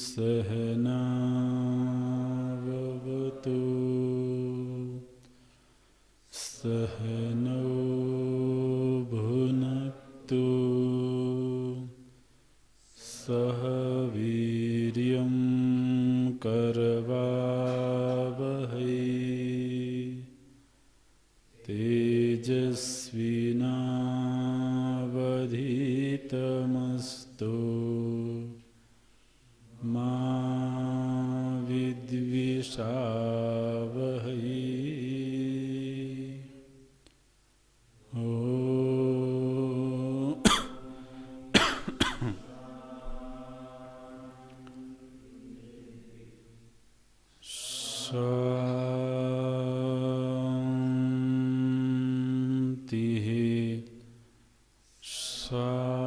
सहनाववतु सहनौ भुनक्तु सह वीर्यं करवावहै तेजस्विनावधीतमस्तु मा विद्विषावहै। शान्तिः शान्तिः।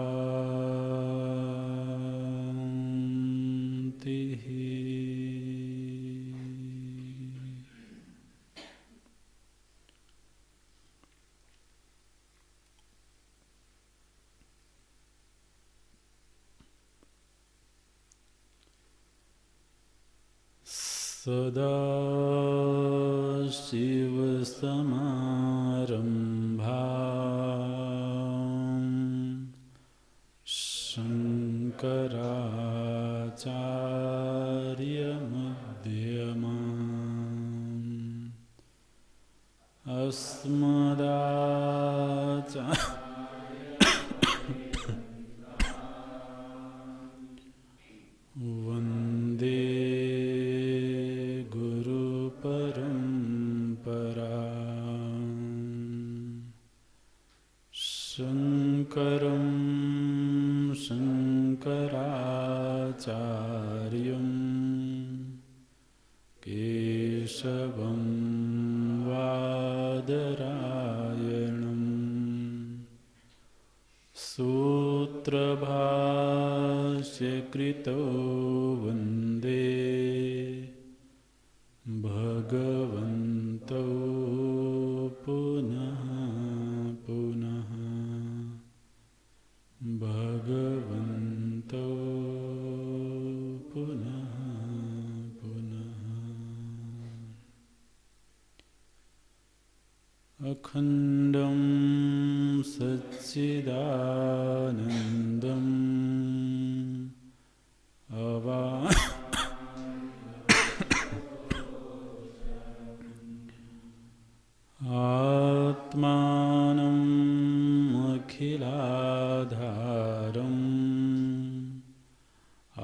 सदाशिवसमारम्भां शङ्कराचार्यमध्यमाम् वन्दे गुरुपरम्पराम् शङ्करं शङ्कराचार्यं केशवं वादरायणं सूत्रभाष्यकृतो वन्दे भगवन्तौ पुनः पुनः भगवन्तौ पुनः पुनः। अखण्डं सच्चिदानन्दम् आत्मानम् अखिलाधारम्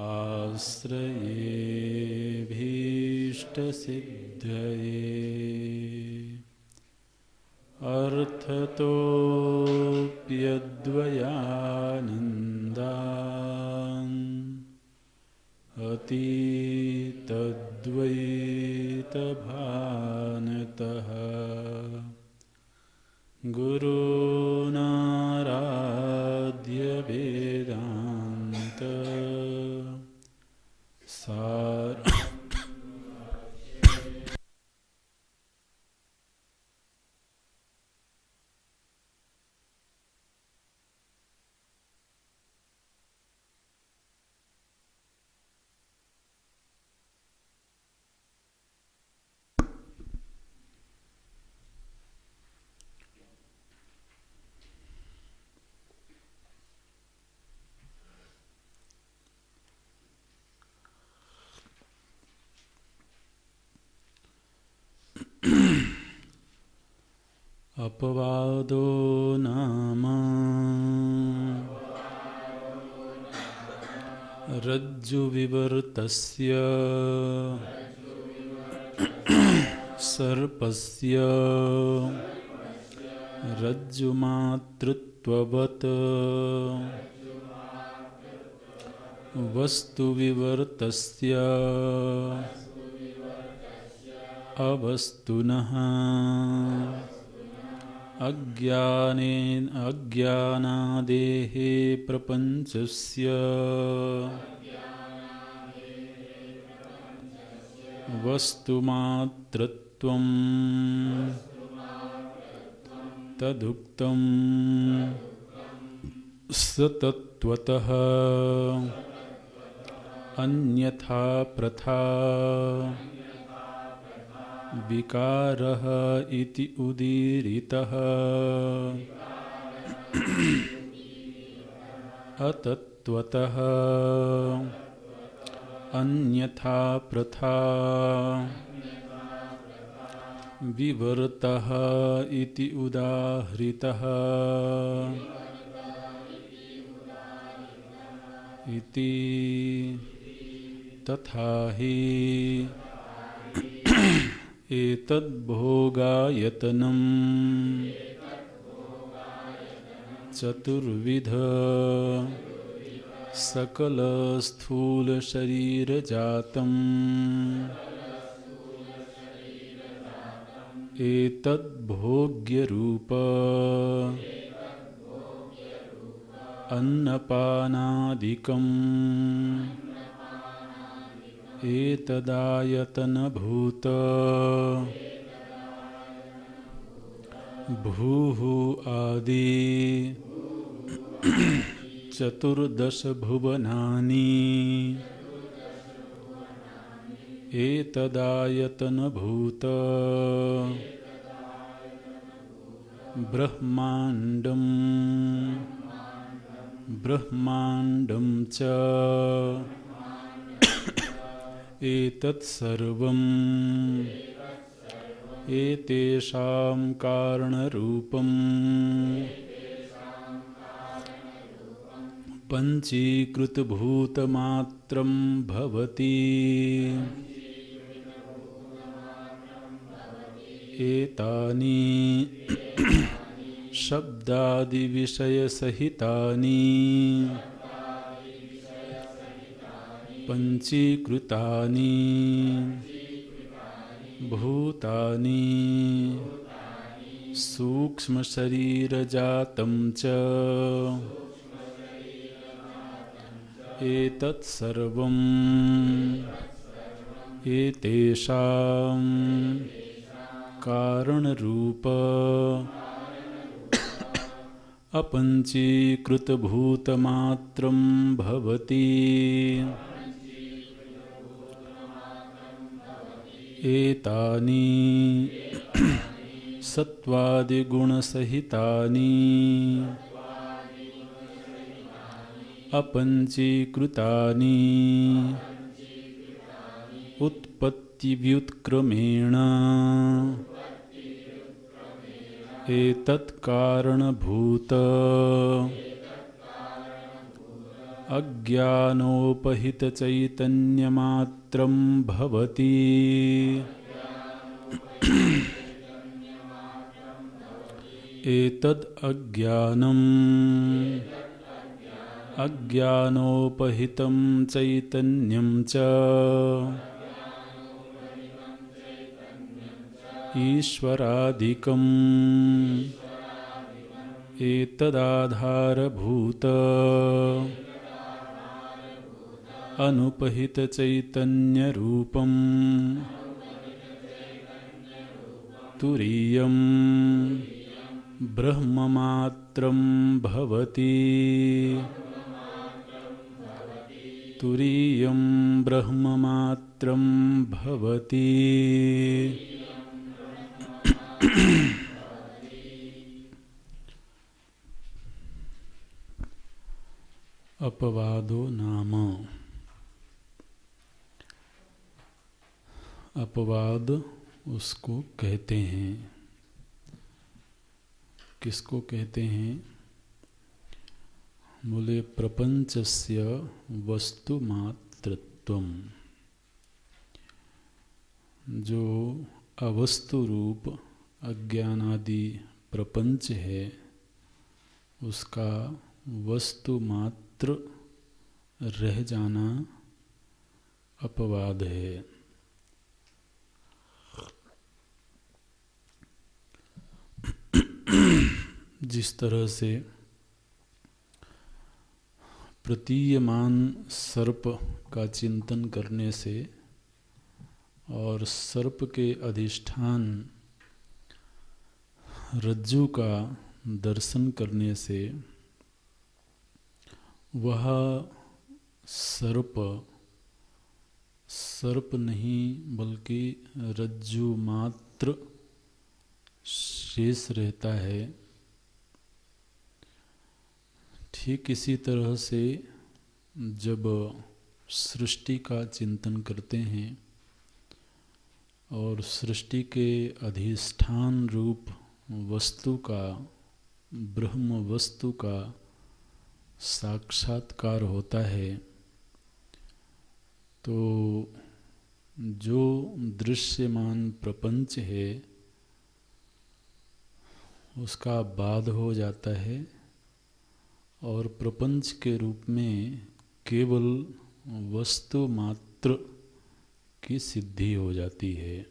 आश्रयेऽभीष्टसिद्धये अर्थतोऽप्यद्वयानन्दान् अतीतद्वैतभानतः गुरूणाराध्य वेदान्त सार अपवादो नाम रज्जुविवर्तस्य सर्पस्य रज्जुमातृत्ववत् वस्तुविवर्तस्य अवस्तुनः अज्ञानादेः प्रपञ्चस्य वस्तुमात्रत्वं तदुक्तं सतत्वतः अन्यथा प्रथा विकारः इति उदीरितः अतत्त्वतः अन्यथा प्रथा विवर्तः इति उदाहृतः इति तथा हि एतद्भोगायतनं चतुर्विध सकलस्थूलशरीरजातम् एतद्भोग्यरूप अन्नपानादिकम् एतदायतनभूत भूः आदि चतुर्दश भुवनानि एतदायतनभूत ब्रह्माण्डं ब्रह्माण्डं च एतत्सर्वम् एतेषां कारणरूपम् पञ्चीकृतभूतमात्रं भवति एतानि शब्दादिविषयसहितानि पञ्चीकृतानि भूतानि सूक्ष्मशरीरजातं च एतत्सर्वम् एतेषां कारणरूप अपञ्चीकृतभूतमात्रं भवति एतानि सत्त्वादिगुणसहितानि अपञ्चीकृतानि उत्पत्तिव्युत्क्रमेण एतत्कारणभूत अज्ञानोपहितचैतन्यमात्रं भवति एतद् अज्ञानम् अज्ञानोपहितं चैतन्यं च ईश्वरादिकम् एतदाधारभूत अनुपहितचैतन्यरूपम् तुरीयम् ब्रह्ममात्रं भवति तुरीयं ब्रह्ममात्रं भवति अपवादो नाम अपवाद उसको कहते हैं। किसको कहते हैं? बोले प्रपंचस्य वस्तुमात्रत्वम्, जो अवस्तु रूप अज्ञानादि प्रपंच है उसका वस्तु मात्र रह जाना अपवाद है। जिस तरह से प्रतीयमान सर्प का चिंतन करने से और सर्प के अधिष्ठान रज्जु का दर्शन करने से वह सर्प सर्प नहीं बल्कि रज्जु मात्र शेष रहता है, ठीक इसी तरह से जब सृष्टि का चिंतन करते हैं और सृष्टि के अधिष्ठान रूप वस्तु का, ब्रह्म वस्तु का साक्षात्कार होता है, तो जो दृश्यमान प्रपंच है उसका बाध हो जाता है और प्रपंच के रूप में केवल वस्तु मात्र की सिद्धि हो जाती है।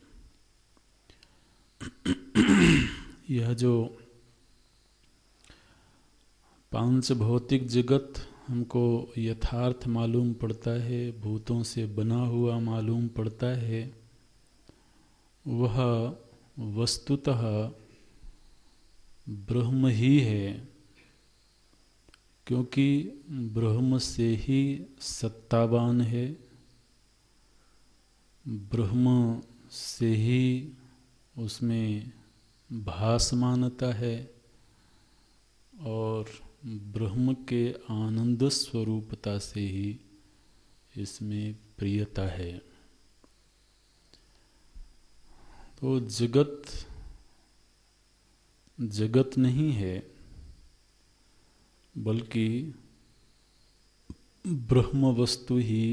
यह जो पांच भौतिक जगत हमको यथार्थ मालूम पड़ता है, भूतों से बना हुआ मालूम पड़ता है, वह वस्तुतः ब्रह्म ही है, क्योंकि ब्रह्म से ही सत्तावान है, ब्रह्म से ही उसमें भासमानता है और ब्रह्म के आनंद स्वरूपता से ही इसमें प्रियता है। तो जगत जगत नहीं है बल्कि ब्रह्म वस्तु ही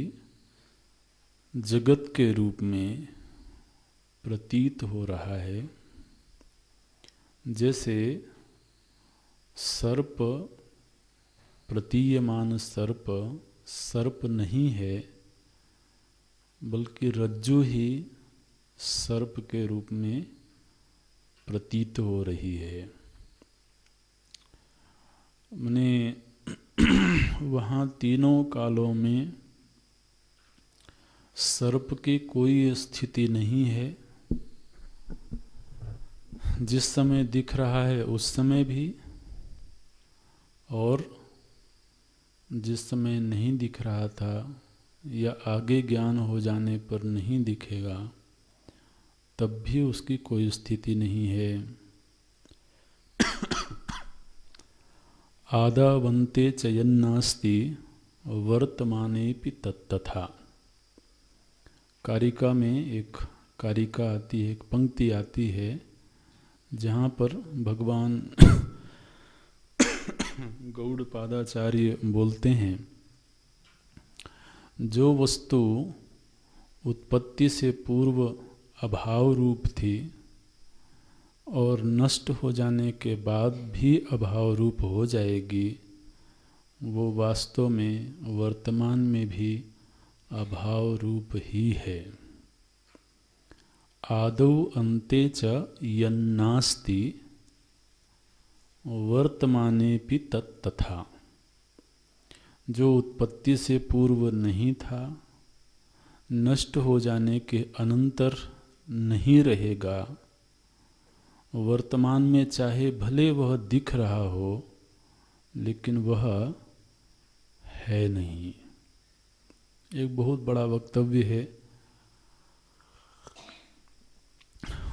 जगत के रूप में प्रतीत हो रहा है। जैसे सर्प, प्रतीयमान सर्प सर्प नहीं है बल्कि रज्जु ही सर्प के रूप में प्रतीत हो रही है। मैंने वहाँ तीनों कालों में सर्प की कोई स्थिति नहीं है। जिस समय दिख रहा है उस समय भी, और जिस समय नहीं दिख रहा था या आगे ज्ञान हो जाने पर नहीं दिखेगा तब भी उसकी कोई स्थिति नहीं है। आदावन्ते चयन्नास्ति वर्तमानेपि तत्तथा। कारिका में एक कारिका आती है, एक पंक्ति आती है जहाँ पर भगवान गौड़पादाचार्य बोलते हैं, जो वस्तु उत्पत्ति से पूर्व अभाव रूप थी और नष्ट हो जाने के बाद भी अभाव रूप हो जाएगी, वो वास्तव में वर्तमान में भी अभाव रूप ही है। आदौ अन्ते च यन्नास्ति वर्तमानेपि तत्तथा। जो उत्पत्ति से पूर्व नहीं था, नष्ट हो जाने के अनंतर नहीं रहेगा, वर्तमान में चाहे भले वह दिख रहा हो लेकिन वह है नहीं। एक बहुत बड़ा वक्तव्य है,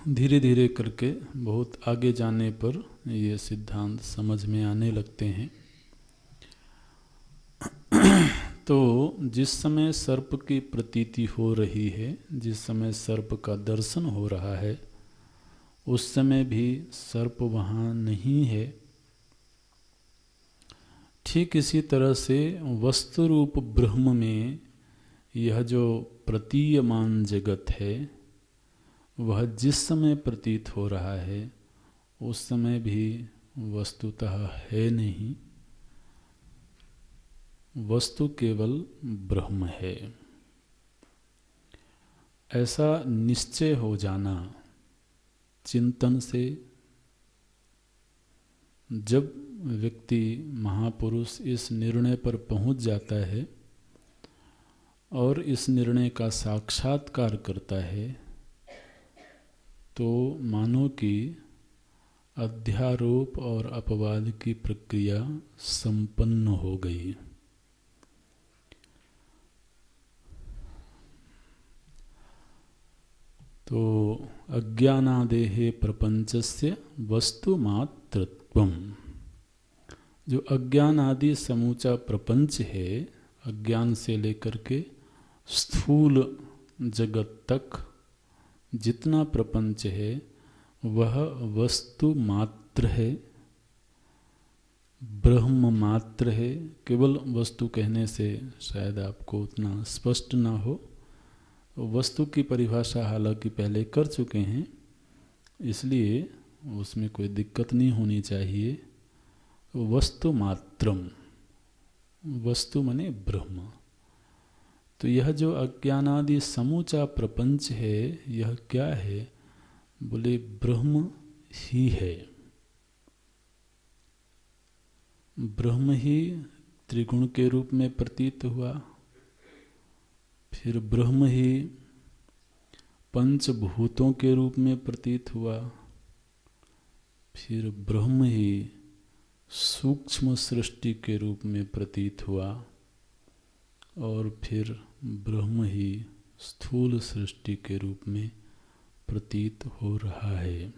धीरे धीरे करके बहुत आगे जाने पर ये सिद्धांत समझ में आने लगते हैं। तो जिस समय सर्प की प्रतीति हो रही है, जिस समय सर्प का दर्शन हो रहा है, उस समय भी सर्प वहाँ नहीं है। ठीक इसी तरह से वस्तु रूप ब्रह्म में यह जो प्रतीयमान जगत है वह जिस समय प्रतीत हो रहा है उस समय भी वस्तुतः है नहीं, वस्तु केवल ब्रह्म है। ऐसा निश्चय हो जाना चिंतन से, जब व्यक्ति महापुरुष इस निर्णय पर पहुंच जाता है और इस निर्णय का साक्षात्कार करता है, तो मानो कि अध्यारोप और अपवाद की प्रक्रिया संपन्न हो गई। तो अज्ञानादेहे प्रपंचस्य वस्तुमात्रत्वम, जो अज्ञान आदि समूचा प्रपंच है, अज्ञान से लेकर के स्थूल जगत तक जितना प्रपंच है वह वस्तु मात्र है, ब्रह्म मात्र है। केवल वस्तु कहने से शायद आपको उतना स्पष्ट ना हो, वस्तु की परिभाषा हालांकि पहले कर चुके हैं, इसलिए उसमें कोई दिक्कत नहीं होनी चाहिए। वस्तु मात्रम, वस्तु माने ब्रह्म। तो यह जो अज्ञानादि समूचा प्रपंच है, यह क्या है? बोले ब्रह्म ही है। ब्रह्म ही त्रिगुण के रूप में प्रतीत हुआ, फिर ब्रह्म ही पंचभूतों के रूप में प्रतीत हुआ, फिर ब्रह्म ही सूक्ष्म सृष्टि के रूप में प्रतीत हुआ, और फिर ब्रह्म ही स्थूल सृष्टि के रूप में प्रतीत हो रहा है।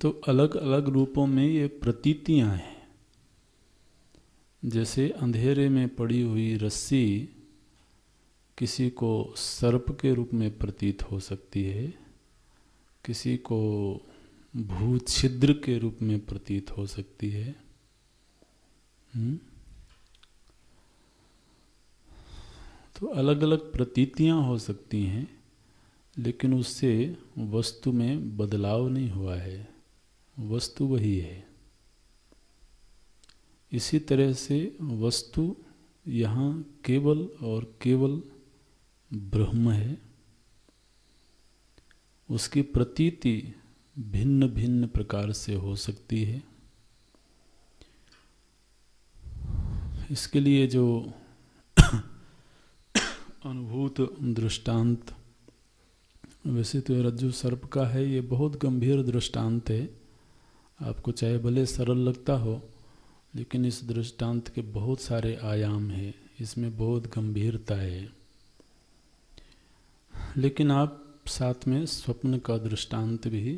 तो अलग अलग रूपों में ये प्रतीतियां हैं। जैसे अंधेरे में पड़ी हुई रस्सी किसी को सर्प के रूप में प्रतीत हो सकती है, किसी को भूछिद्र के रूप में प्रतीत हो सकती है। तो अलग अलग प्रतीतियां हो सकती हैं, लेकिन उससे वस्तु में बदलाव नहीं हुआ है, वस्तु वही है। इसी तरह से वस्तु यहाँ केवल और केवल ब्रह्म है। उसकी प्रतीति भिन्न भिन्न प्रकार से हो सकती है। इसके लिए जो अनुभूत दृष्टांत, वैसे तो रज्जु सर्प का है, ये बहुत गंभीर दृष्टांत है। आपको चाहे भले सरल लगता हो, लेकिन इस दृष्टांत के बहुत सारे आयाम हैं, इसमें बहुत गंभीरता है। लेकिन आप साथ में स्वप्न का दृष्टांत भी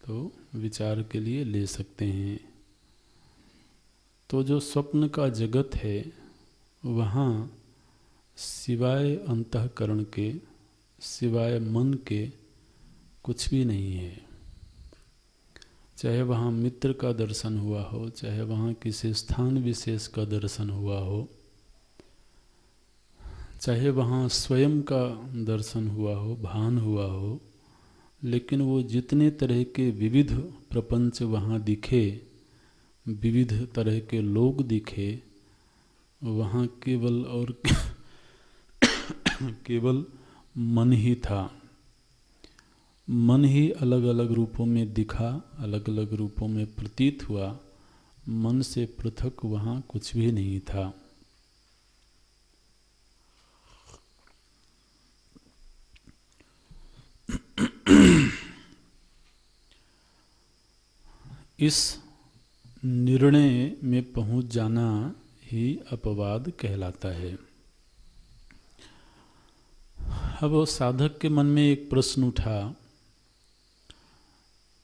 तो विचार के लिए ले सकते हैं। तो जो स्वप्न का जगत है, वहाँ सिवाय अंतःकरण के, सिवाय मन के कुछ भी नहीं है। चाहे वहाँ मित्र का दर्शन हुआ हो, चाहे वहाँ किसी स्थान विशेष का दर्शन हुआ हो, चाहे वहाँ स्वयं का दर्शन हुआ हो, भान हुआ हो, लेकिन वो जितने तरह के विविध प्रपंच वहाँ दिखे, विविध तरह के लोग दिखे, वहाँ केवल और केवल मन ही था। मन ही अलग अलग रूपों में दिखा, अलग अलग रूपों में प्रतीत हुआ। मन से पृथक वहाँ कुछ भी नहीं था। इस निर्णय में पहुंच जाना ही अपवाद कहलाता है। अब साधक के मन में एक प्रश्न उठा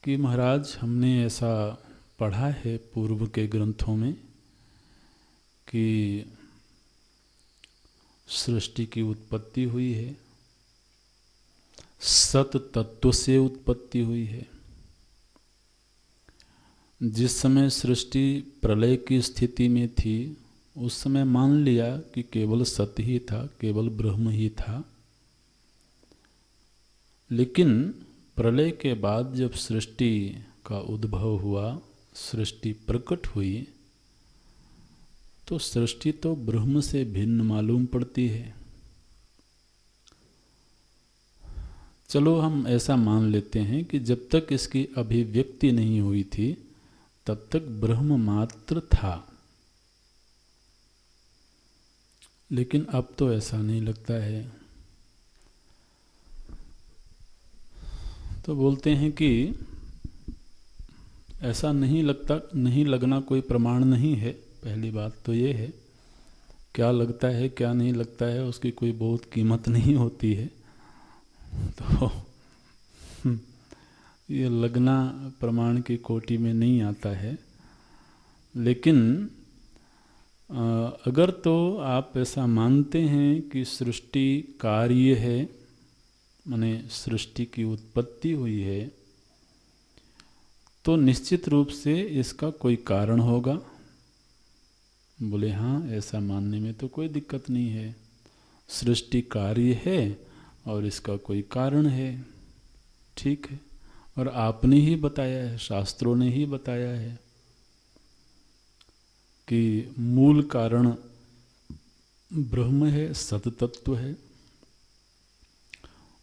कि महाराज, हमने ऐसा पढ़ा है पूर्व के ग्रंथों में कि सृष्टि की उत्पत्ति हुई है, सत तत्व से उत्पत्ति हुई है। जिस समय सृष्टि प्रलय की स्थिति में थी, उस समय मान लिया कि केवल सत्य ही था, केवल ब्रह्म ही था। लेकिन प्रलय के बाद जब सृष्टि का उद्भव हुआ, सृष्टि प्रकट हुई, तो सृष्टि तो ब्रह्म से भिन्न मालूम पड़ती है। चलो हम ऐसा मान लेते हैं कि जब तक इसकी अभिव्यक्ति नहीं हुई थी, तब तक ब्रह्म मात्र था। लेकिन अब तो ऐसा नहीं लगता है। तो बोलते हैं कि ऐसा नहीं लगता, नहीं लगना कोई प्रमाण नहीं है। पहली बात तो ये है। क्या लगता है क्या नहीं लगता है उसकी कोई बहुत कीमत नहीं होती है। तो ये लगना प्रमाण की कोटि में नहीं आता है। लेकिन अगर तो आप ऐसा मानते हैं कि सृष्टि कार्य है, माने सृष्टि की उत्पत्ति हुई है, तो निश्चित रूप से इसका कोई कारण होगा। बोले हाँ, ऐसा मानने में तो कोई दिक्कत नहीं है। सृष्टि कार्य है और इसका कोई कारण है, ठीक है। और आपने ही बताया है, शास्त्रों ने ही बताया है कि मूल कारण ब्रह्म है, सत तत्व है।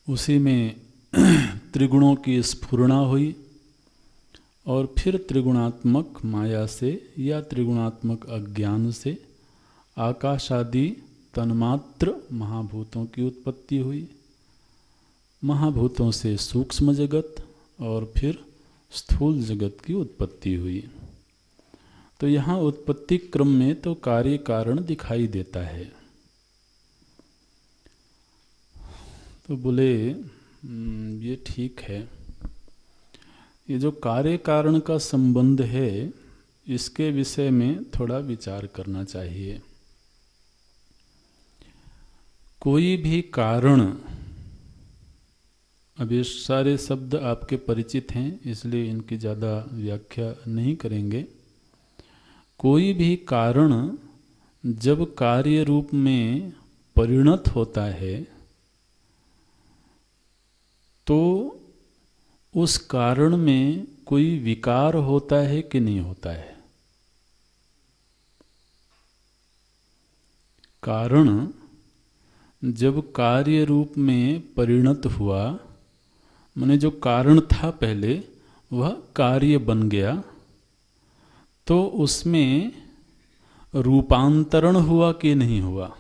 उसी में त्रिगुणों की स्फुरणा हुई और फिर त्रिगुणात्मक माया से या त्रिगुणात्मक अज्ञान से आकाश आदि तन्मात्र महाभूतों की उत्पत्ति हुई। महाभूतों से सूक्ष्म जगत और फिर स्थूल जगत की उत्पत्ति हुई। तो यहाँ उत्पत्ति क्रम में तो कार्य कारण दिखाई देता है। तो बोले ये ठीक है, ये जो कार्य कारण का संबंध है इसके विषय में थोड़ा विचार करना चाहिए। कोई भी कारण, अब ये सारे शब्द आपके परिचित हैं इसलिए इनकी ज़्यादा व्याख्या नहीं करेंगे। कोई भी कारण जब कार्य रूप में परिणत होता है तो उस कारण में कोई विकार होता है कि नहीं होता है। कारण जब कार्य रूप में परिणत हुआ, माने जो कारण था पहले वह कार्य बन गया, तो उसमें रूपांतरण हुआ कि नहीं हुआ।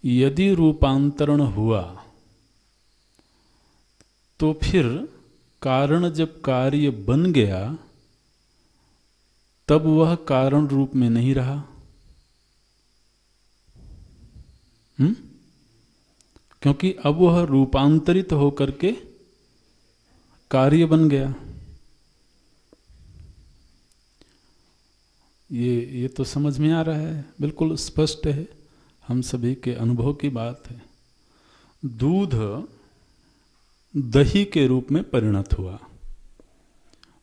यदि रूपांतरण हुआ तो फिर कारण जब कार्य बन गया तब वह कारण रूप में नहीं रहा। क्योंकि अब वह रूपांतरित होकर के कार्य बन गया। ये तो समझ में आ रहा है, बिल्कुल स्पष्ट है, हम सभी के अनुभव की बात है। दूध दही के रूप में परिणत हुआ,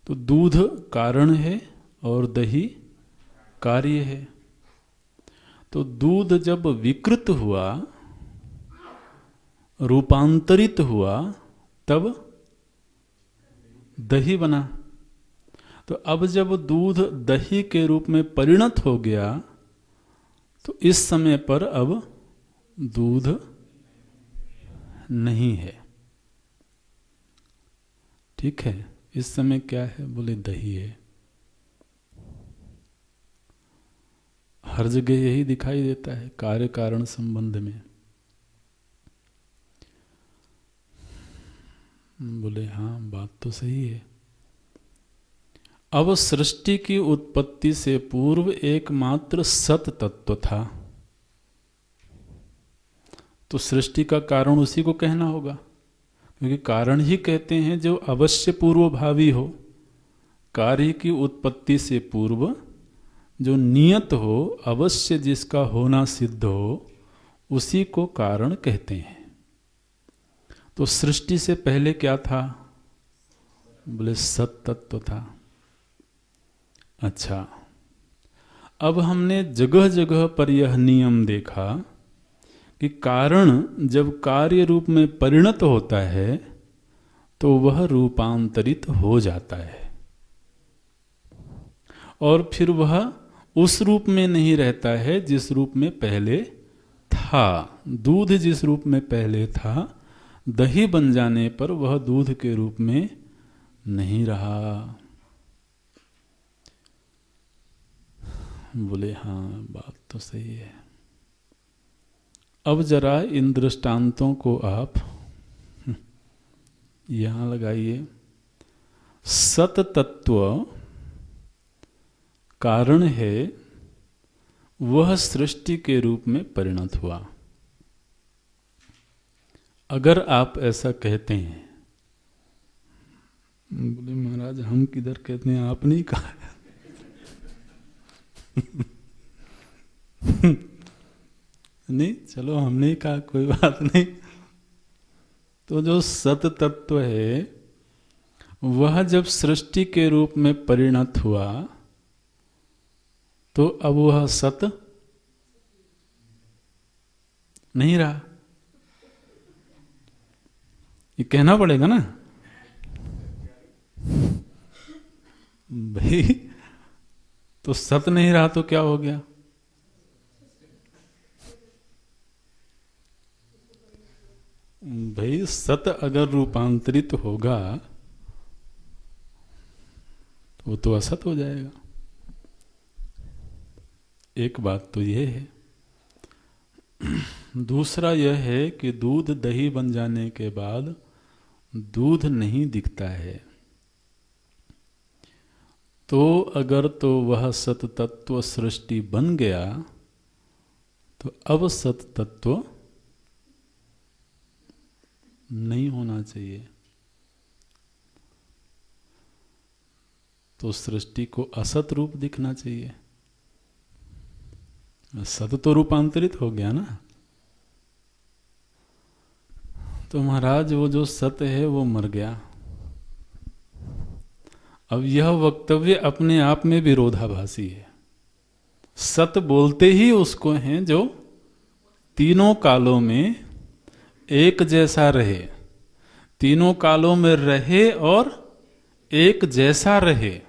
तो दूध कारण है और दही कार्य है। तो दूध जब विकृत हुआ, रूपांतरित हुआ, तब दही बना। तो अब जब दूध दही के रूप में परिणत हो गया तो इस समय पर अब दूध नहीं है, ठीक है। इस समय क्या है, बोले दही है। हर जगह यही दिखाई देता है कार्य कारण संबंध में। बोले हाँ, बात तो सही है। अब सृष्टि की उत्पत्ति से पूर्व एकमात्र सत तत्व था, तो सृष्टि का कारण उसी को कहना होगा, क्योंकि कारण ही कहते हैं जो अवश्य पूर्वभावी हो। कार्य की उत्पत्ति से पूर्व जो नियत हो, अवश्य जिसका होना सिद्ध हो, उसी को कारण कहते हैं। तो सृष्टि से पहले क्या था, बोले सत तत्व था। अच्छा, अब हमने जगह जगह पर यह नियम देखा कि कारण जब कार्य रूप में परिणत होता है तो वह रूपांतरित हो जाता है और फिर वह उस रूप में नहीं रहता है जिस रूप में पहले था। दूध जिस रूप में पहले था, दही बन जाने पर वह दूध के रूप में नहीं रहा। बोले हाँ, बात तो सही है। अब जरा इन दृष्टांतों को आप यहां लगाइए। सत तत्व कारण है वह सृष्टि के रूप में परिणत हुआ। अगर आप ऐसा कहते हैं, बोले महाराज हम किधर कहते हैं, आपने ही कहा नहीं, चलो हमने ही कहा, कोई बात नहीं। तो जो सत तत्व है वह जब सृष्टि के रूप में परिणत हुआ तो अब वह सत नहीं रहा। ये कहना पड़ेगा ना भाई। तो सत नहीं रहा तो क्या हो गया? भाई सत अगर रूपांतरित होगा तो वो तो असत हो जाएगा। एक बात तो यह है। दूसरा यह है कि दूध दही बन जाने के बाद दूध नहीं दिखता है, तो अगर तो वह सत तत्व सृष्टि बन गया तो अब सत तत्व नहीं होना चाहिए। तो सृष्टि को असत रूप दिखना चाहिए। सत तो रूपांतरित हो गया ना। तो महाराज वो जो सत है वो मर गया। अब यह वक्तव्य अपने आप में विरोधाभासी है। सत बोलते ही उसको हैं जो तीनों कालों में एक जैसा रहे, तीनों कालों में रहे और एक जैसा रहे।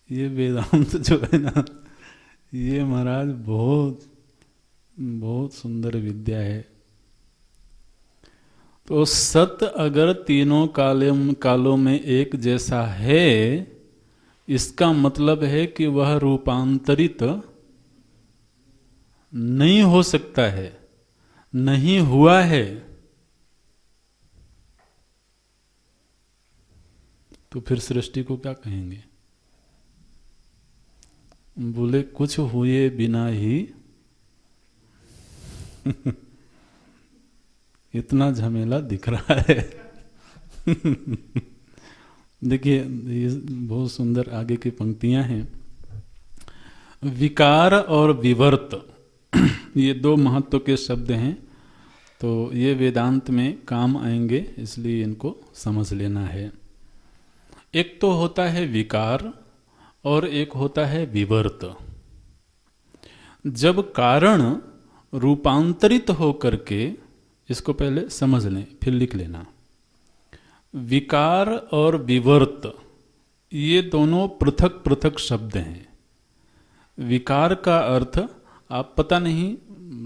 ये वेदांत जो है ना, ये महाराज बहुत बहुत सुंदर विद्या है। तो सत अगर तीनों कालों में एक जैसा है, इसका मतलब है कि वह रूपांतरित नहीं हो सकता है, नहीं हुआ है। तो फिर सृष्टि को क्या कहेंगे? बोले कुछ हुए बिना ही इतना झमेला दिख रहा है। देखिए ये बहुत सुंदर आगे की पंक्तियां हैं। विकार और विवर्त ये दो महत्व के शब्द हैं, तो ये वेदांत में काम आएंगे, इसलिए इनको समझ लेना है। एक तो होता है विकार और एक होता है विवर्त। जब कारण रूपांतरित हो करके, इसको पहले समझ लें फिर लिख लेना। विकार और विवर्त ये दोनों पृथक पृथक शब्द हैं। विकार का अर्थ आप पता नहीं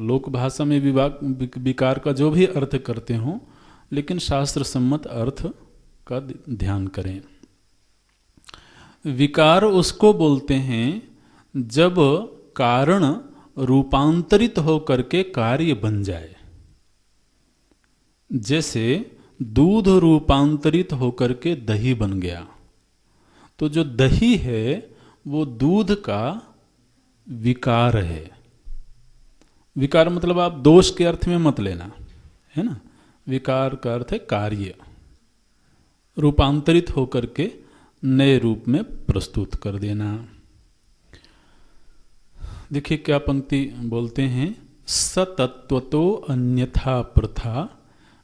लोक भाषा में विकार का जो भी अर्थ करते हो, लेकिन शास्त्र सम्मत अर्थ का ध्यान करें। विकार उसको बोलते हैं जब कारण रूपांतरित होकर के कार्य बन जाए। जैसे दूध रूपांतरित होकर के दही बन गया, तो जो दही है वो दूध का विकार है। विकार मतलब आप दोष के अर्थ में मत लेना, है ना। विकार का अर्थ है कार्य, रूपांतरित होकर के नए रूप में प्रस्तुत कर देना। देखिए क्या पंक्ति बोलते हैं। सतत्वतो अन्यथा प्रथा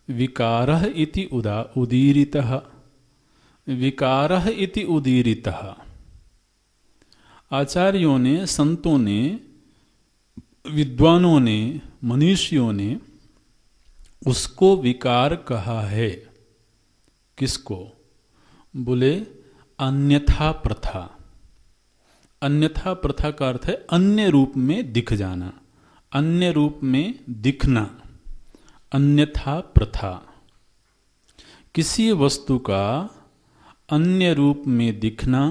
विकारः इति उदीरितः, विकारः इति उदीरितः। आचार्यों ने, संतों ने, विद्वानों ने, मनीषियों ने उसको विकार कहा है। किसको? बोले अन्यथा प्रथा। अन्यथा प्रथा का अर्थ है अन्य रूप में दिख जाना, अन्य रूप में दिखना। अन्यथा प्रथा किसी वस्तु का अन्य रूप में दिखना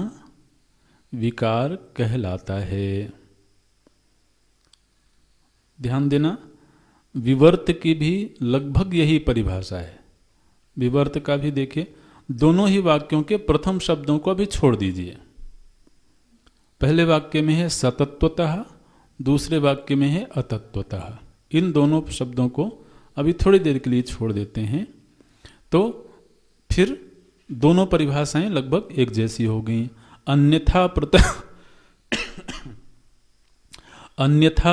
विकार कहलाता है। ध्यान देना, विवर्त की भी लगभग यही परिभाषा है। विवर्त का भी देखिए, दोनों ही वाक्यों के प्रथम शब्दों को अभी छोड़ दीजिए। पहले वाक्य में है सतत्वतः, दूसरे वाक्य में है अतत्वतः। इन दोनों शब्दों को अभी थोड़ी देर के लिए छोड़ देते हैं, तो फिर दोनों परिभाषाएं लगभग एक जैसी हो गई। अन्यथा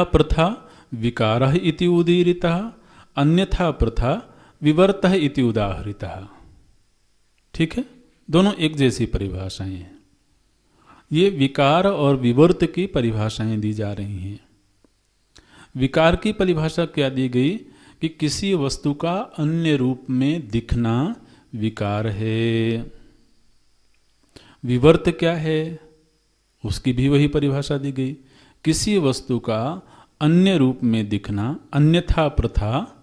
प्रथा विकारः इति उदीरितः, अन्यथा प्रथा विवर्तः इति उदाहरितः। ठीक है, दोनों एक जैसी परिभाषाएं हैं। ये विकार और विवर्त की परिभाषाएं दी जा रही हैं। विकार की परिभाषा क्या दी गई कि किसी वस्तु का अन्य रूप में दिखना विकार है। विवर्त क्या है, उसकी भी वही परिभाषा दी गई, किसी वस्तु का अन्य रूप में दिखना, अन्यथा प्रथा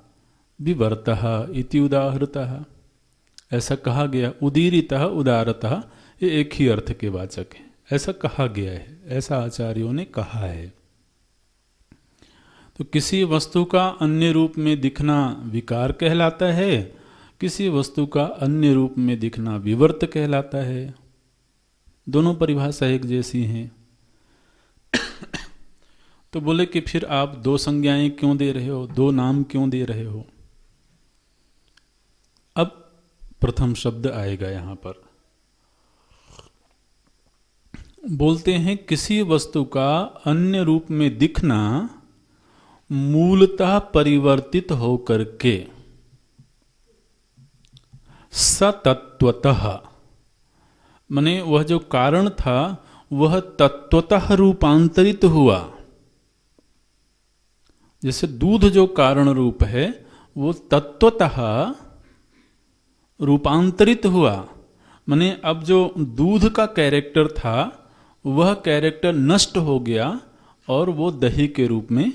विवर्तः इति उदाहृतः। ऐसा कहा गया। उदीरितः उदारतः ये एक ही अर्थ के वाचक है, ऐसा कहा गया है, ऐसा आचार्यों ने कहा है। तो किसी वस्तु का अन्य रूप में दिखना विकार कहलाता है, किसी वस्तु का अन्य रूप में दिखना विवर्त कहलाता है। दोनों परिभाषा एक जैसी हैं। तो बोले कि फिर आप दो संज्ञाएं क्यों दे रहे हो, दो नाम क्यों दे रहे हो। अब प्रथम शब्द आएगा यहां पर। बोलते हैं किसी वस्तु का अन्य रूप में दिखना मूलतः परिवर्तित होकर के सतत्वतः, माने वह जो कारण था वह तत्वतः रूपांतरित हुआ। जैसे दूध जो कारण रूप है वो तत्वतः रूपांतरित हुआ, माने अब जो दूध का कैरेक्टर था वह कैरेक्टर नष्ट हो गया और वो दही के रूप में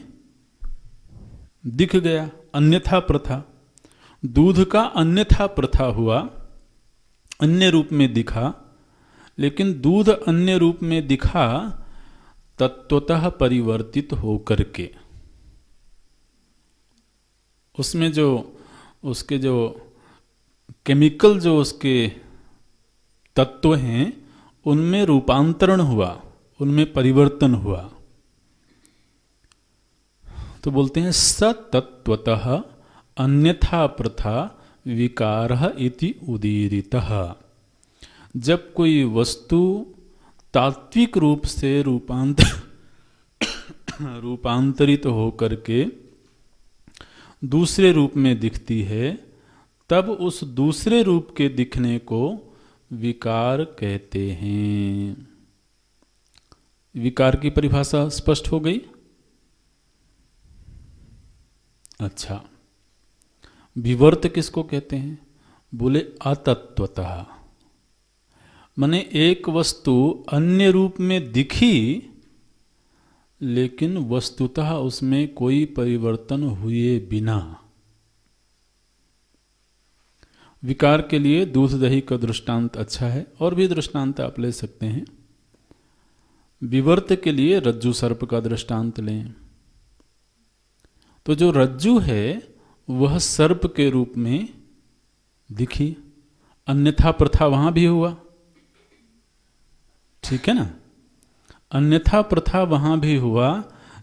दिख गया। अन्यथा प्रथा, दूध का अन्यथा प्रथा हुआ, अन्य रूप में दिखा, लेकिन दूध अन्य रूप में दिखा तत्वतः परिवर्तित होकर के। उसमें जो उसके जो केमिकल जो उसके तत्व हैं उनमें रूपांतरण हुआ, उनमें परिवर्तन हुआ। तो बोलते हैं सतत्वतः अन्यथा प्रथा विकारः इति उदीरितः। जब कोई वस्तु तात्विक रूप से रूपांतरित होकर के दूसरे रूप में दिखती है, तब उस दूसरे रूप के दिखने को विकार कहते हैं। विकार की परिभाषा स्पष्ट हो गई। अच्छा, विवर्त किसको कहते हैं? बोले अतत्वतः, माने एक वस्तु अन्य रूप में दिखी लेकिन वस्तुतः उसमें कोई परिवर्तन हुए बिना। विकार के लिए दूध दही का दृष्टांत अच्छा है, और भी दृष्टांत आप ले सकते हैं। विवर्त के लिए रज्जु सर्प का दृष्टांत लें, तो जो रज्जु है वह सर्प के रूप में दिखी, अन्यथा प्रथा वहां भी हुआ। ठीक है ना, अन्यथा प्रथा वहां भी हुआ,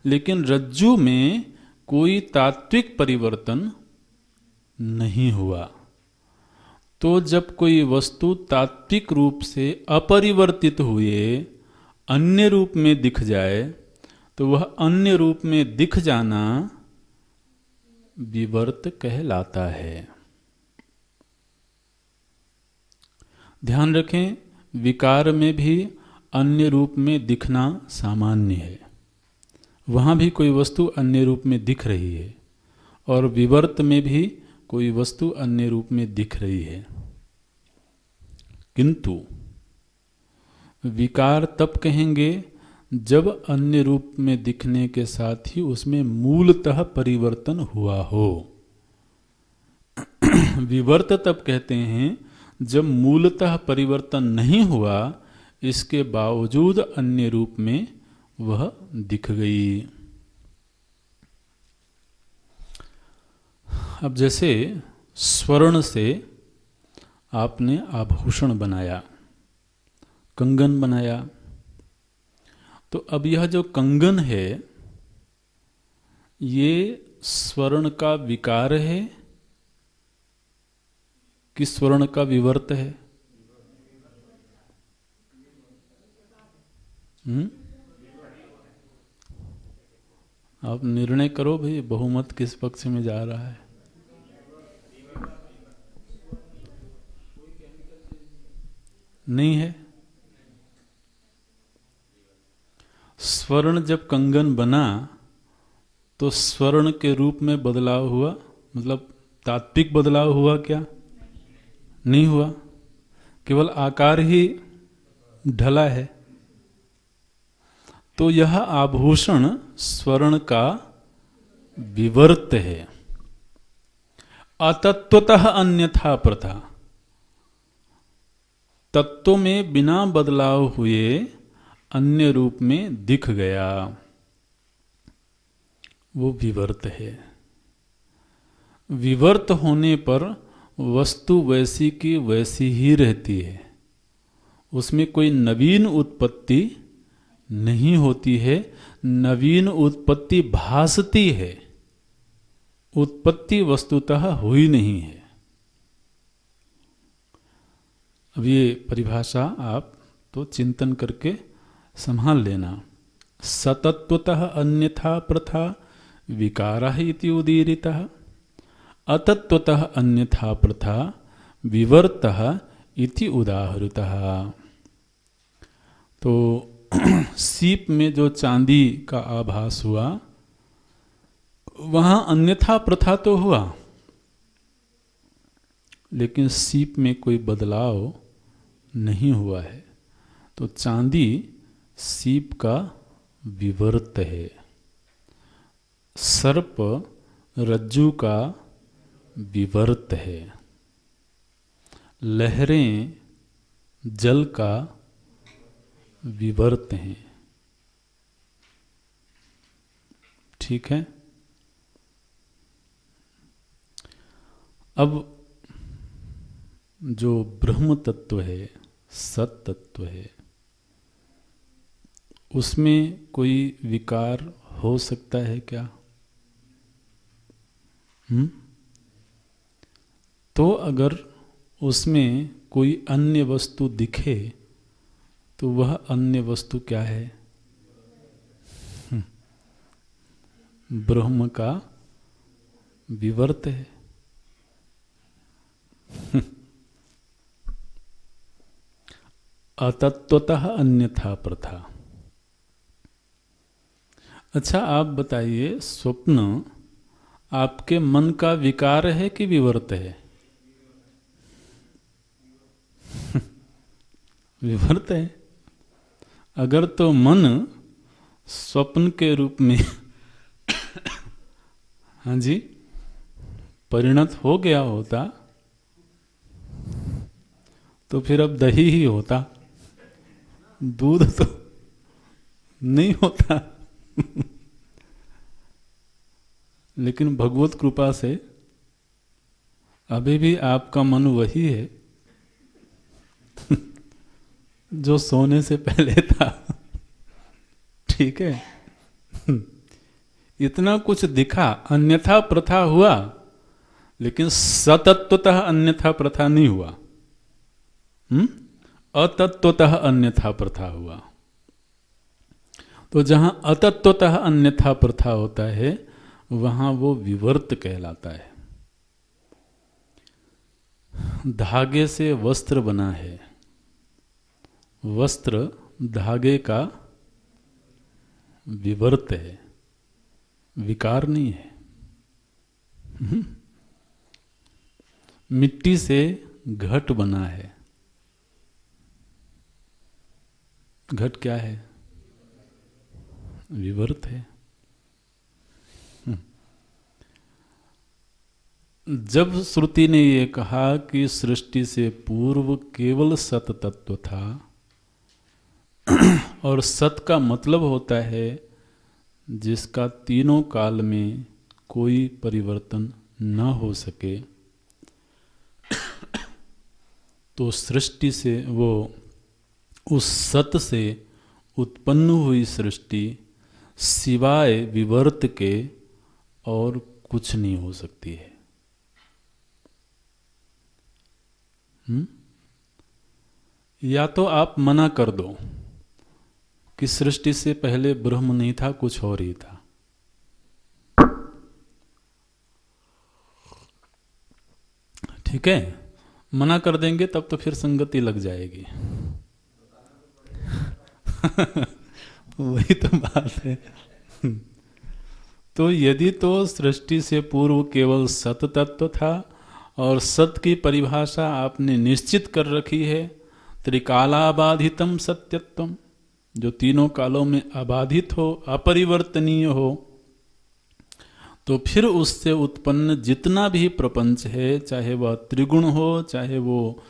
लेकिन रज्जु में कोई तात्विक परिवर्तन नहीं हुआ। तो जब कोई वस्तु तात्विक रूप से अपरिवर्तित हुए अन्य रूप में दिख जाए तो वह अन्य रूप में दिख जाना विवर्त कहलाता है। ध्यान रखें, विकार में भी अन्य रूप में दिखना सामान्य है, वहां भी कोई वस्तु अन्य रूप में दिख रही है, और विवर्त में भी कोई वस्तु अन्य रूप में दिख रही है। किंतु विकार तब कहेंगे जब अन्य रूप में दिखने के साथ ही उसमें मूलतः परिवर्तन हुआ हो। विवर्त तब कहते हैं जब मूलतः परिवर्तन नहीं हुआ, इसके बावजूद अन्य रूप में वह दिख गई। अब जैसे स्वर्ण से आपने आभूषण बनाया, कंगन बनाया। तो अब यह जो कंगन है ये स्वर्ण का विकार है कि स्वर्ण का विवर्त है? आप निर्णय करो भाई, बहुमत किस पक्ष में जा रहा है। नहीं है। स्वर्ण जब कंगन बना तो स्वर्ण के रूप में बदलाव हुआ, मतलब तात्विक बदलाव हुआ क्या? नहीं हुआ, केवल आकार ही ढला है। तो यह आभूषण स्वर्ण का विवर्त है, अतत्वतः अन्यथा प्रथा। तत्व में बिना बदलाव हुए अन्य रूप में दिख गया, वो विवर्त है। विवर्त होने पर वस्तु वैसी की वैसी ही रहती है, उसमें कोई नवीन उत्पत्ति नहीं होती है। नवीन उत्पत्ति भासती है, उत्पत्ति वस्तुतः हुई नहीं है। अब ये परिभाषा आप तो चिंतन करके संभाल लेना। सतत्वतः अन्यथा प्रथा विकारः इति उदीरितः, अतत्वतः अन्यथा प्रथा विवर्तः इति उदाहृतः। तो सीप में जो चांदी का आभास हुआ वहां अन्यथा प्रथा तो हुआ, लेकिन सीप में कोई बदलाव नहीं हुआ है। तो चांदी सीप का विवर्त है, सर्प रज्जु का विवर्त है, लहरें जल का विवर्त हैं। ठीक है। अब जो ब्रह्म तत्व है, सत तत्व है, उसमें कोई विकार हो सकता है क्या? तो अगर उसमें कोई अन्य वस्तु दिखे तो वह अन्य वस्तु क्या है? ब्रह्म का विवर्त है। अतत्वतः अन्यथा प्रथा। अच्छा, आप बताइए, स्वप्न आपके मन का विकार है कि विवर्त है? विवर्त है। अगर तो मन स्वप्न के रूप में हाँ जी परिणत हो गया होता तो फिर अब दही ही होता, दूध तो नहीं होता। लेकिन भगवत कृपा से अभी भी आपका मन वही है जो सोने से पहले था। ठीक है। इतना कुछ दिखा, अन्यथा प्रथा हुआ, लेकिन सतत्वतः अन्यथा प्रथा नहीं हुआ। अतत्वतः अन्यथा प्रथा हुआ। तो जहां अतत्वतः अन्यथा प्रथा होता है वहां वो विवर्त कहलाता है। धागे से वस्त्र बना है, वस्त्र धागे का विवर्त है, विकार नहीं है। मिट्टी से घट बना है, घट क्या है? विवर्त है। जब श्रुति ने ये कहा कि सृष्टि से पूर्व केवल सत तत्व था, और सत का मतलब होता है जिसका तीनों काल में कोई परिवर्तन न हो सके, तो सृष्टि से वो उस सत से उत्पन्न हुई सृष्टि सिवाय विवर्त के और कुछ नहीं हो सकती है। या तो आप मना कर दो कि सृष्टि से पहले ब्रह्म नहीं था, कुछ और ही था। ठीक है, मना कर देंगे तब तो फिर संगति लग जाएगी। वही तो बात है। तो यदि तो सृष्टि से पूर्व केवल सत तत्व था और सत की परिभाषा आपने निश्चित कर रखी है, त्रिकालाबाधितम सत्यत्वम, जो तीनों कालों में अबाधित हो, अपरिवर्तनीय हो, तो फिर उससे उत्पन्न जितना भी प्रपंच है, चाहे वह त्रिगुण हो, चाहे वो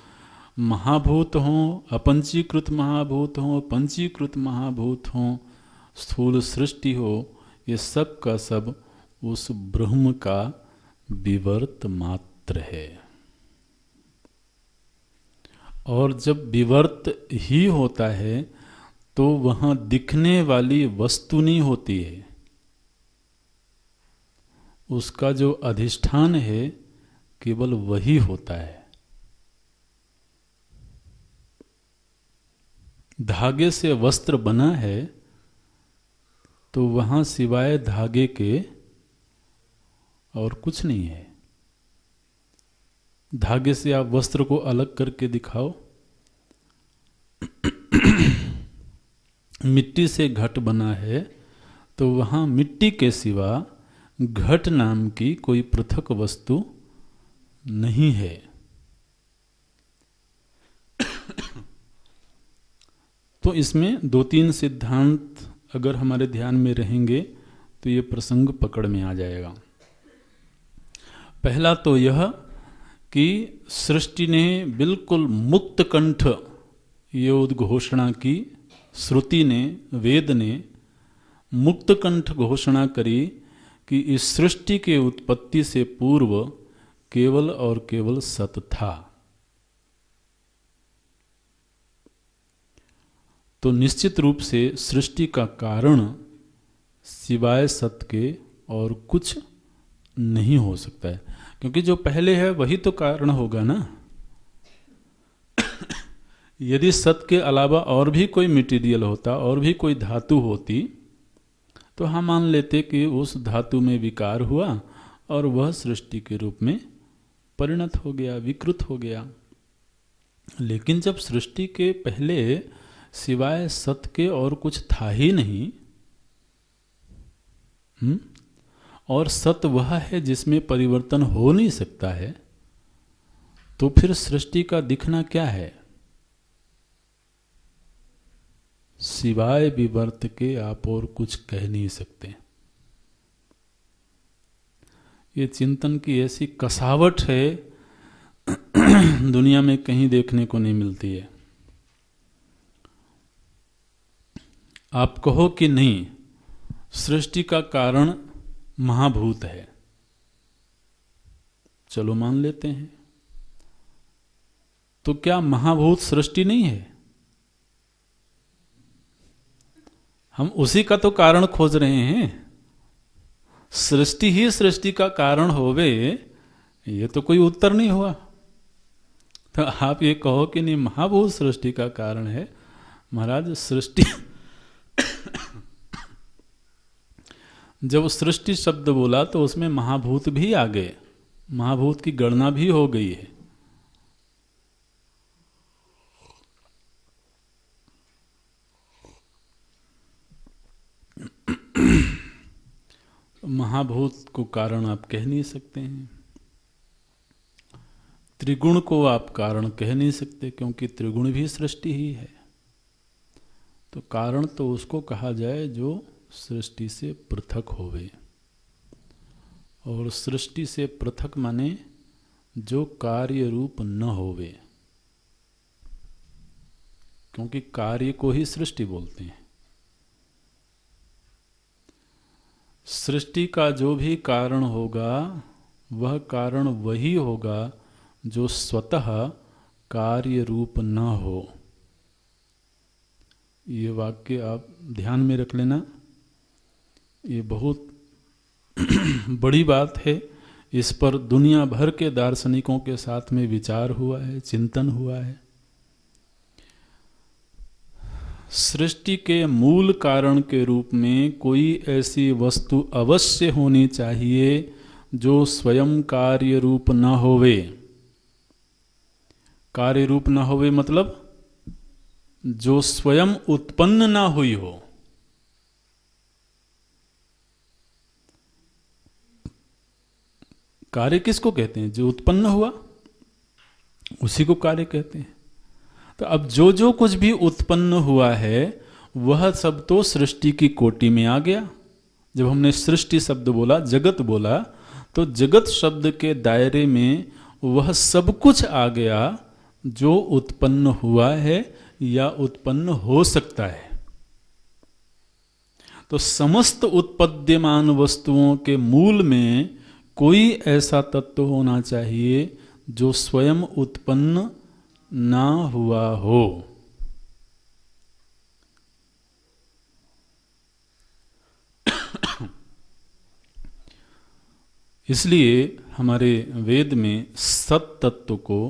महाभूत हो, अपंचीकृत महाभूत हो, पंचीकृत महाभूत हो, स्थूल सृष्टि हो, ये सब का सब उस ब्रह्म का विवर्त मात्र है। और जब विवर्त ही होता है तो वहां दिखने वाली वस्तु नहीं होती है, उसका जो अधिष्ठान है केवल वही होता है। धागे से वस्त्र बना है तो वहां सिवाय धागे के और कुछ नहीं है। धागे से आप वस्त्र को अलग करके दिखाओ। मिट्टी से घट बना है तो वहां मिट्टी के सिवा घट नाम की कोई पृथक वस्तु नहीं है। तो इसमें दो तीन सिद्धांत अगर हमारे ध्यान में रहेंगे तो ये प्रसंग पकड़ में आ जाएगा। पहला तो यह कि सृष्टि ने बिल्कुल मुक्त कंठ ये उद्घोषणा की, श्रुति ने, वेद ने मुक्त कंठ घोषणा करी कि इस सृष्टि के उत्पत्ति से पूर्व केवल और केवल सत था। तो निश्चित रूप से सृष्टि का कारण सिवाय सत के और कुछ नहीं हो सकता है, क्योंकि जो पहले है वही तो कारण होगा ना। यदि सत के अलावा और भी कोई मटेरियल होता, और भी कोई धातु होती, तो हम मान लेते कि उस धातु में विकार हुआ और वह सृष्टि के रूप में परिणत हो गया, विकृत हो गया। लेकिन जब सृष्टि के पहले सिवाय सत के और कुछ था ही नहीं, और सत वह है जिसमें परिवर्तन हो नहीं सकता है, तो फिर सृष्टि का दिखना क्या है? सिवाय विवर्त के आप और कुछ कह नहीं सकते। ये चिंतन की ऐसी कसावट है दुनिया में कहीं देखने को नहीं मिलती है। आप कहो कि नहीं, सृष्टि का कारण महाभूत है, चलो मान लेते हैं, तो क्या महाभूत सृष्टि नहीं है? हम उसी का तो कारण खोज रहे हैं। सृष्टि ही सृष्टि का कारण होवे, ये तो कोई उत्तर नहीं हुआ। तो आप ये कहो कि नहीं महाभूत सृष्टि का कारण है। महाराज, सृष्टि जब सृष्टि शब्द बोला तो उसमें महाभूत भी आ गए, महाभूत की गणना भी हो गई है। महाभूत को कारण आप कह नहीं सकते हैं, त्रिगुण को आप कारण कह नहीं सकते, क्योंकि त्रिगुण भी सृष्टि ही है। तो कारण तो उसको कहा जाए जो सृष्टि से पृथक होवे, और सृष्टि से पृथक माने जो कार्य रूप न होवे, क्योंकि कार्य को ही सृष्टि बोलते हैं। सृष्टि का जो भी कारण होगा वह कारण वही होगा जो स्वतः कार्य रूप न हो। ये वाक्य आप ध्यान में रख लेना, ये बहुत बड़ी बात है। इस पर दुनिया भर के दार्शनिकों के साथ में विचार हुआ है, चिंतन हुआ है। सृष्टि के मूल कारण के रूप में कोई ऐसी वस्तु अवश्य होनी चाहिए जो स्वयं कार्य रूप न होवे। कार्य रूप न होवे मतलब जो स्वयं उत्पन्न ना हुई हो। कार्य किसको कहते हैं? जो उत्पन्न हुआ उसी को कार्य कहते हैं। तो अब जो जो कुछ भी उत्पन्न हुआ है वह सब तो सृष्टि की कोटि में आ गया। जब हमने सृष्टि शब्द बोला, जगत बोला, तो जगत शब्द के दायरे में वह सब कुछ आ गया जो उत्पन्न हुआ है या उत्पन्न हो सकता है। तो समस्त उत्पद्यमान वस्तुओं के मूल में कोई ऐसा तत्व होना चाहिए जो स्वयं उत्पन्न ना हुआ हो। इसलिए हमारे वेद में सत तत्व को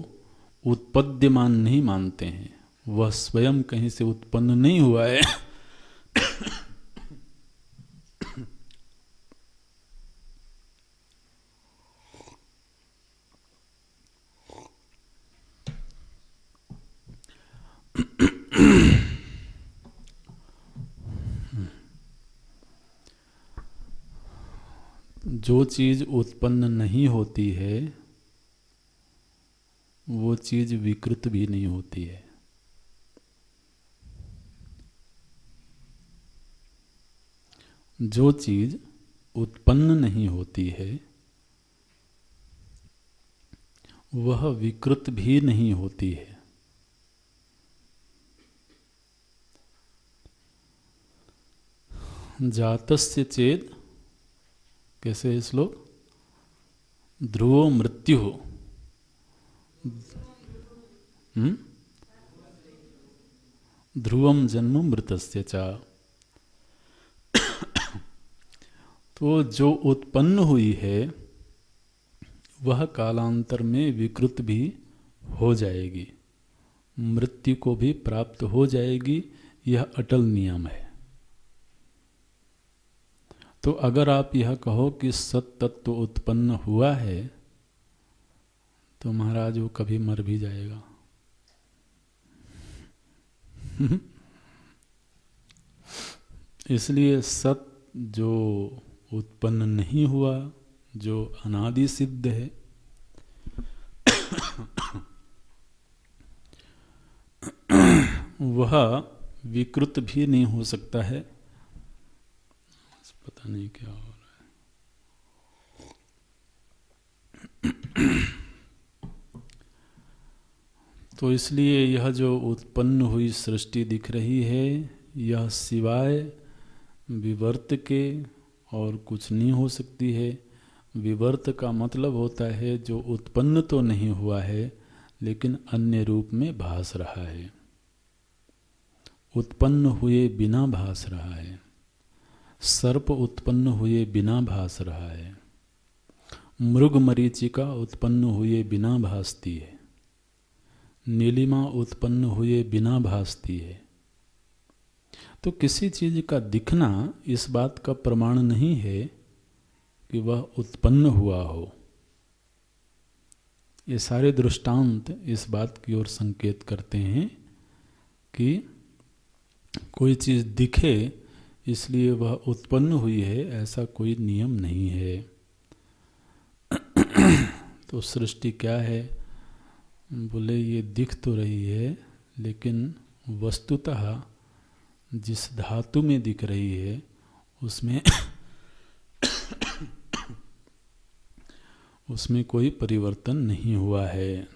उत्पद्यमान नहीं मानते हैं, वह स्वयं कहीं से उत्पन्न नहीं हुआ है। जो चीज उत्पन्न नहीं होती है वो चीज विकृत भी नहीं होती है। जो चीज उत्पन्न नहीं होती है वह विकृत भी नहीं होती है। जातस्य चेद, कैसे है श्लोक? ध्रुवो मृत्यु। ध्रुवम जन्म मृतस्य च। तो जो उत्पन्न हुई है वह कालांतर में विकृत भी हो जाएगी, मृत्यु को भी प्राप्त हो जाएगी। यह अटल नियम है। तो अगर आप यह कहो कि सत तत्व उत्पन्न हुआ है तो महाराज वो कभी मर भी जाएगा। इसलिए सत जो उत्पन्न नहीं हुआ, जो अनादि सिद्ध है, वह विकृत भी नहीं हो सकता है। पता नहीं क्या हो रहा है। तो इसलिए यह जो उत्पन्न हुई सृष्टि दिख रही है यह सिवाय विवर्त के और कुछ नहीं हो सकती है। विवर्त का मतलब होता है जो उत्पन्न तो नहीं हुआ है लेकिन अन्य रूप में भास रहा है, उत्पन्न हुए बिना भास रहा है। सर्प उत्पन्न हुए बिना भास रहा है, मृग मरीचिका उत्पन्न हुए बिना भासती है, नीलिमा उत्पन्न हुए बिना भासती है। तो किसी चीज का दिखना इस बात का प्रमाण नहीं है कि वह उत्पन्न हुआ हो। ये सारे दृष्टांत इस बात की ओर संकेत करते हैं कि कोई चीज दिखे इसलिए वह उत्पन्न हुई है, ऐसा कोई नियम नहीं है। तो सृष्टि क्या है? बोले ये दिख तो रही है लेकिन वस्तुतः जिस धातु में दिख रही है उसमें उसमें कोई परिवर्तन नहीं हुआ है।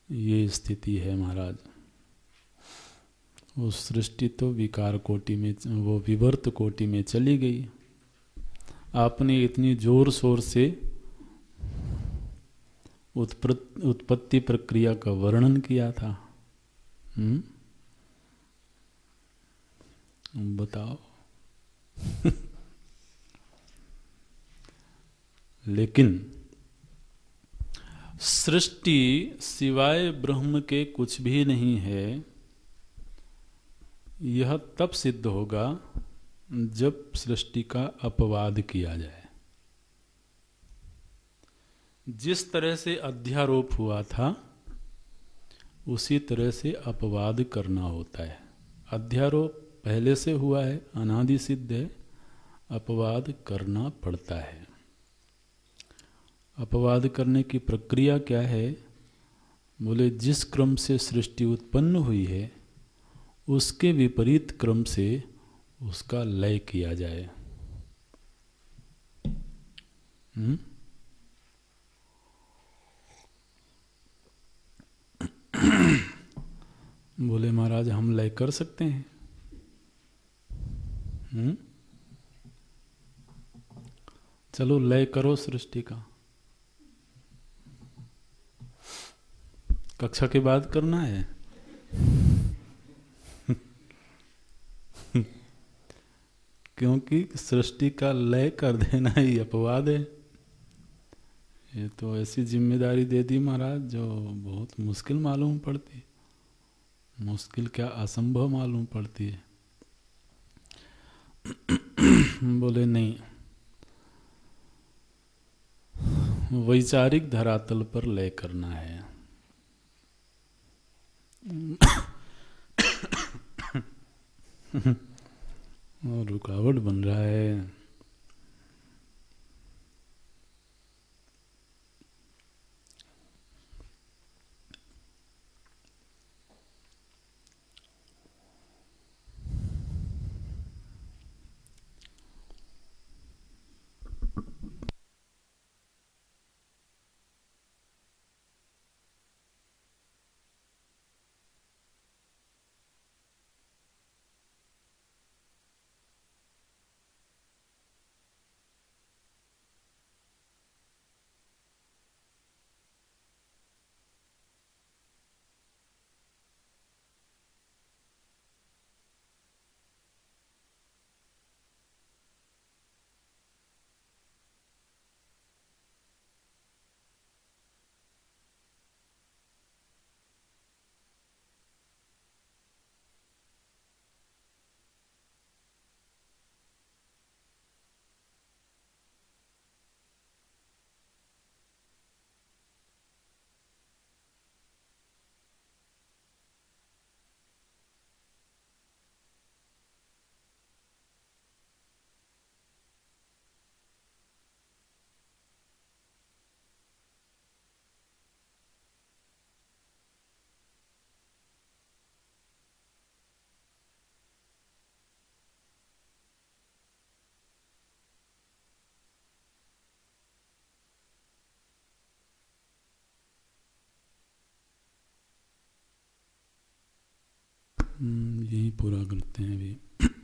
ये स्थिति है महाराज। वो सृष्टि तो विकार कोटि में, वो विवर्त कोटि में चली गई। आपने इतनी जोर शोर से उत्पत्ति प्रक्रिया का वर्णन किया था। बताओ। लेकिन सृष्टि सिवाय ब्रह्म के कुछ भी नहीं है, यह तब सिद्ध होगा जब सृष्टि का अपवाद किया जाए। जिस तरह से अध्यारोप हुआ था उसी तरह से अपवाद करना होता है। अध्यारोप पहले से हुआ है, अनादि सिद्ध है, अपवाद करना पड़ता है। अपवाद करने की प्रक्रिया क्या है? बोले जिस क्रम से सृष्टि उत्पन्न हुई है उसके विपरीत क्रम से उसका लय किया जाए। बोले महाराज हम लय कर सकते हैं? चलो लय करो सृष्टि का। कक्षा के बाद करना है। क्योंकि सृष्टि का लय कर देना ही अपवाद है। ये तो ऐसी जिम्मेदारी दे दी महाराज जो बहुत मुश्किल मालूम पड़ती। मुश्किल क्या असंभव मालूम पड़ती है। बोले नहीं, वैचारिक धरातल पर लय करना है। और रुकावट बन रहा है। यही पूरा करते हैं अभी।